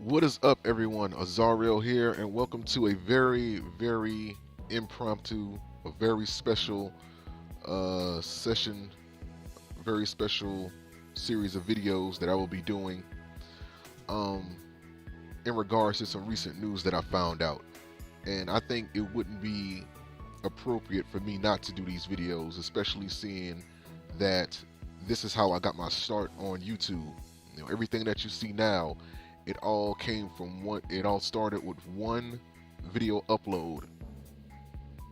What is up, everyone? Azariel here, and welcome to a very impromptu, a very special session, very special series of videos that I will be doing um, in regards to some recent news that I found out. And I think it wouldn't be appropriate for me not to do these videos, especially seeing that this is how I got my start on YouTube. Everything that you see now, it all came from one. It all started with one video upload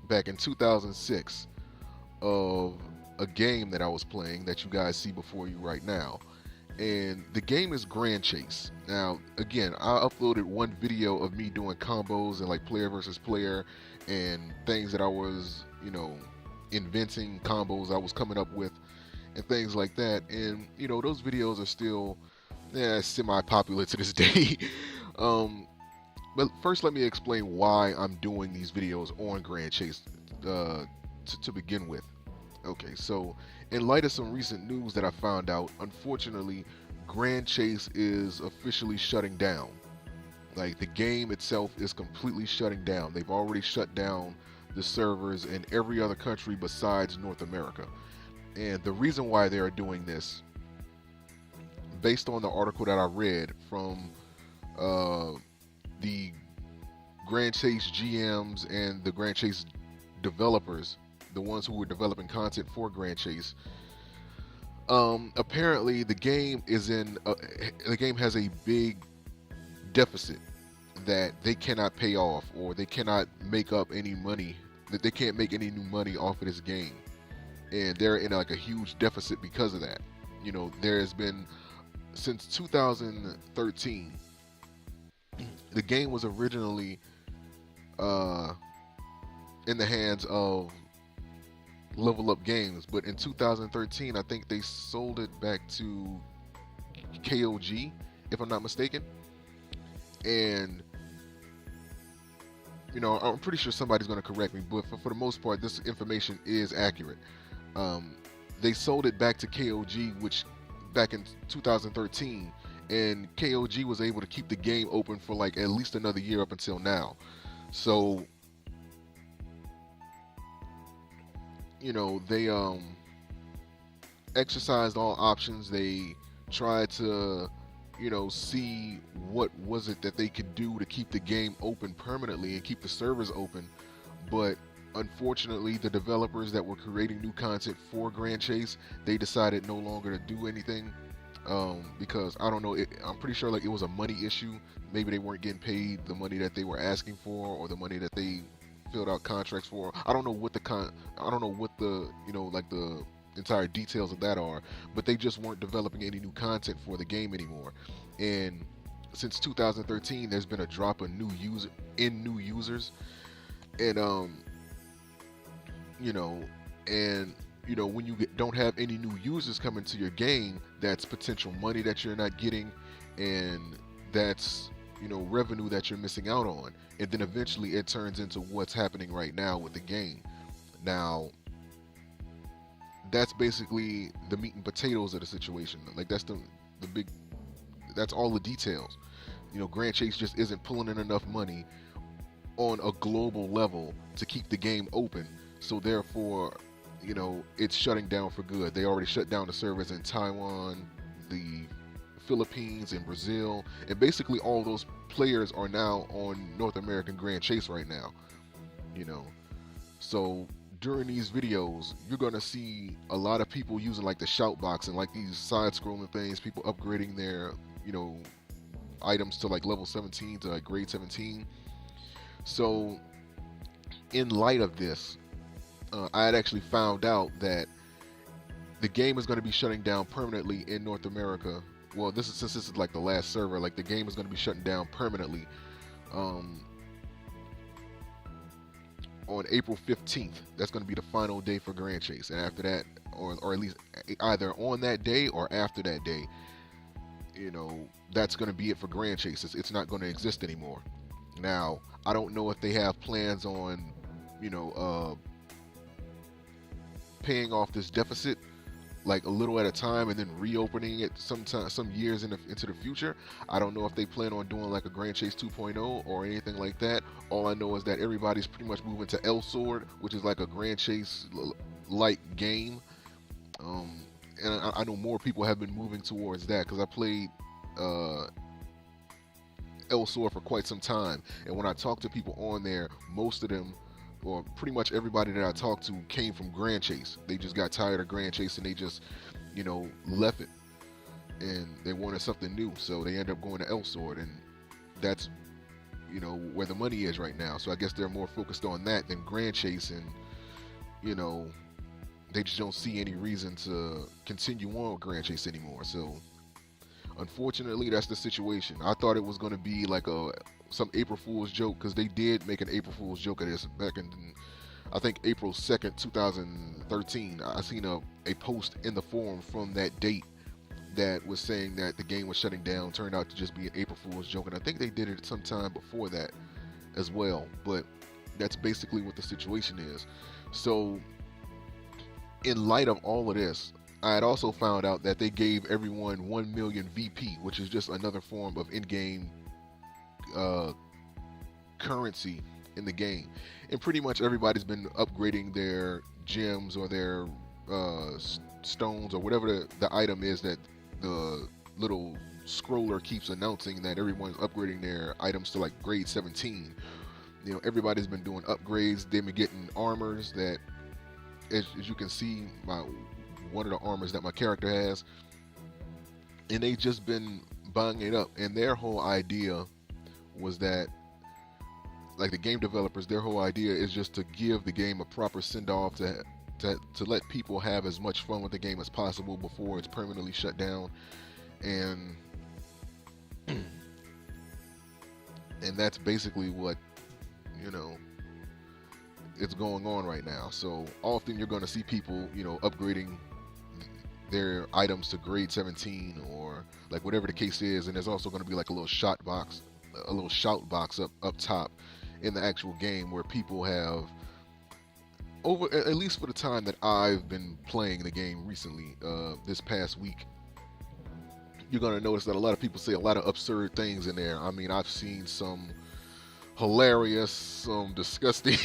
back in 2006 of a game that I was playing that you guys see before you right now. And the game is Grand Chase. Now, again, I uploaded one video of me doing combos and like player versus player and things that I was, inventing combos I was coming up with and things like that. And, those videos are still semi-popular to this day. um, but first, let me explain why I'm doing these videos on Grand Chase to begin with. Okay, so in light of some recent news that I found out, unfortunately, Grand Chase is officially shutting down. Like, the game itself is completely shutting down. They've already shut down the servers in every other country besides North America. And the reason why they are doing this, based on the article that I read from the Grand Chase GMs and the Grand Chase developers, the ones who were developing content for Grand Chase, apparently the game has a big deficit that they cannot pay off, or they cannot make up any money, that they can't make any new money off of this game, and they're in like a huge deficit because of that. There has been, since 2013, the game was originally in the hands of Level Up Games, but in 2013, I think they sold it back to KOG, if I'm not mistaken. And I'm pretty sure somebody's going to correct me, but for the most part, this information is accurate. They sold it back to KOG, which back in 2013, and KOG was able to keep the game open for like at least another year up until now. So they exercised all options. They tried to see what was it that they could do to keep the game open permanently and keep the servers open. But unfortunately, the developers that were creating new content for Grand Chase, they decided no longer to do anything, because I don't know, I'm pretty sure like it was a money issue. Maybe they weren't getting paid the money that they were asking for, or the money that they filled out contracts for. I don't know what the like the entire details of that are, but they just weren't developing any new content for the game anymore. And since 2013, there's been a drop of new users, and you know, when you don't have any new users coming to your game, that's potential money that you're not getting, and that's revenue that you're missing out on. And then eventually it turns into what's happening right now with the game. Now, that's basically the meat and potatoes of the situation. Like, that's the big, that's all the details. Grand Chase just isn't pulling in enough money on a global level to keep the game open. So therefore, it's shutting down for good. They already shut down the servers in Taiwan, the Philippines, and Brazil, and basically all those players are now on North American Grand Chase right now. So during these videos, you're gonna see a lot of people using like the shout box and like these side-scrolling things. People upgrading their items to like level 17, to like grade 17. So in light of this, I had actually found out that the game is going to be shutting down permanently in North America. Well, since this is like the last server, like the game is going to be shutting down permanently on April 15th. That's going to be the final day for Grand Chase, and after that, or at least either on that day or after that day, that's going to be it for Grand Chase. It's not going to exist anymore. Now, I don't know if they have plans on, paying off this deficit like a little at a time and then reopening it sometime some years into the future. I don't know if they plan on doing like a Grand Chase 2.0 or anything like that. All I know is that everybody's pretty much moving to L Sword, which is like a Grand Chase like game. Um, and I know more people have been moving towards that because I played uh, Elsor for quite some time, and when I talk to people on there, most of them, or pretty much everybody that I talked to, came from Grand Chase. They just got tired of Grand Chase and they just, left it, and they wanted something new, so they end up going to Elsword, and that's where the money is right now. So I guess they're more focused on that than Grand Chase, and you know they just don't see any reason to continue on with Grand Chase anymore. So unfortunately, that's the situation. I thought it was going to be like some April Fool's joke because they did make an April Fool's joke of this back in, I think, April 2nd, 2013. I seen a post in the forum from that date that was saying that the game was shutting down. Turned out to just be an April Fool's joke, and I think they did it sometime before that as well. But that's basically what the situation is. So in light of all of this, I had also found out that they gave everyone 1 million VP, which is just another form of in-game currency in the game. And pretty much everybody's been upgrading their gems or their stones or whatever the item is that the little scroller keeps announcing that everyone's upgrading their items to like grade 17. Everybody's been doing upgrades. They've been getting armors that, as you can see, one of the armors that my character has, and they just been buying it up. And their whole idea was that, like the game developers, their whole idea is just to give the game a proper send-off to let people have as much fun with the game as possible before it's permanently shut down. And that's basically what it's going on right now. So often you're going to see people upgrading their items to grade 17 or like whatever the case is, and there's also going to be like a little shout box up top in the actual game where people have, over at least for the time that I've been playing the game recently, this past week, you're going to notice that a lot of people say a lot of absurd things in there. I mean, I've seen some hilarious, some disgusting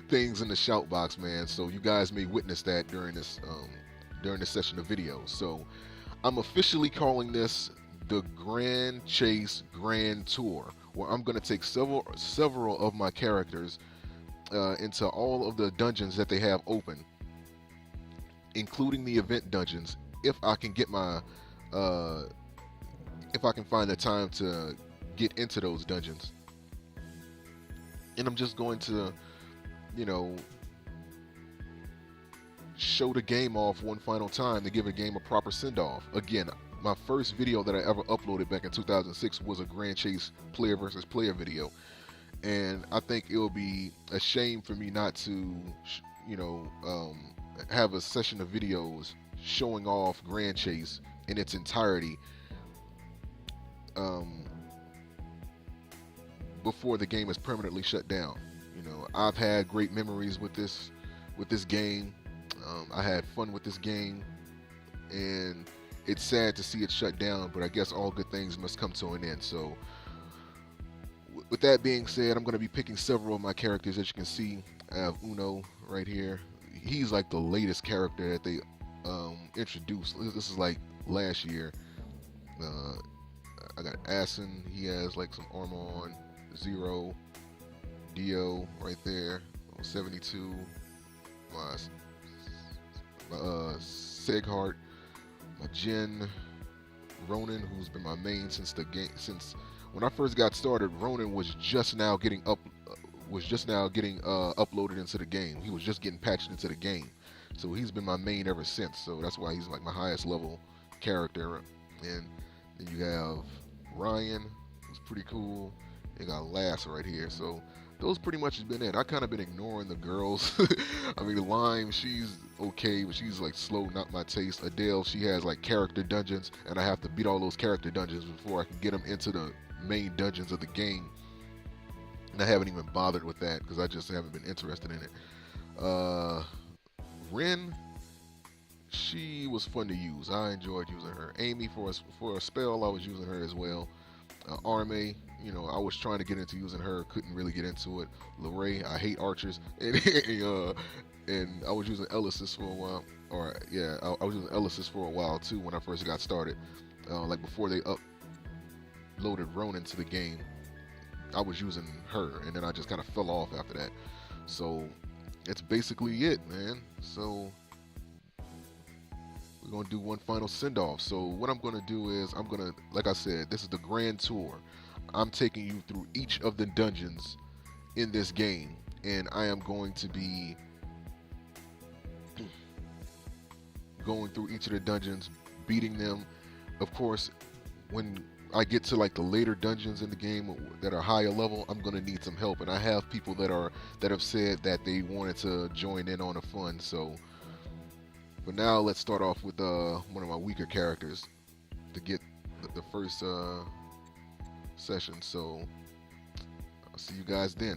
things in the shout box, man. So you guys may witness that during this session of videos. So I'm officially calling this the Grand Chase Grand Tour, where I'm going to take several of my characters into all of the dungeons that they have open, including the event dungeons, if I can get if I can find the time to get into those dungeons. And I'm just going to, show the game off one final time to give a game a proper send-off. Again, my first video that I ever uploaded back in 2006 was a Grand Chase player versus player video. And I think it will be a shame for me not to, have a session of videos showing off Grand Chase in its entirety before the game is permanently shut down. I've had great memories with this game. I had fun with this game, and it's sad to see it shut down, but I guess all good things must come to an end. So with that being said, I'm going to be picking several of my characters. As you can see, I have Uno right here. He's like the latest character that they introduced. This is like last year. I got Asin. He has like some armor on. Zero. Dio right there. 72. My Seghart. My Jin. Ronan, who's been my main since when I first got started. Ronan was just now getting uploaded into the game. He was just getting patched into the game, so he's been my main ever since. So that's why he's like my highest level character. And then you have Ryan, who's pretty cool. You got Lass right here. So those pretty much has been it. I kind of been ignoring the girls. I mean, Lime, she's okay, but she's like slow, not my taste. Adele, she has like character dungeons, and I have to beat all those character dungeons before I can get them into the main dungeons of the game. And I haven't even bothered with that because I just haven't been interested in it. Ren, she was fun to use. I enjoyed using her. Amy, for a spell, I was using her as well. Arme, I was trying to get into using her, couldn't really get into it. Lorray, I hate archers, and I was using Elysis for a while. Or yeah, I was using Elysis for a while too when I first got started. Like before they uploaded Ronin to the game, I was using her, and then I just kind of fell off after that. So that's basically it, man. So we're gonna do one final send off. So what I'm gonna do is like I said, this is the grand tour. I'm taking you through each of the dungeons in this game, and I am going to be going through each of the dungeons, beating them. Of course, when I get to like the later dungeons in the game that are higher level, I'm gonna need some help, and I have people that have said that they wanted to join in on the fun. So for now, let's start off with one of my weaker characters to get the first session. So I'll see you guys then.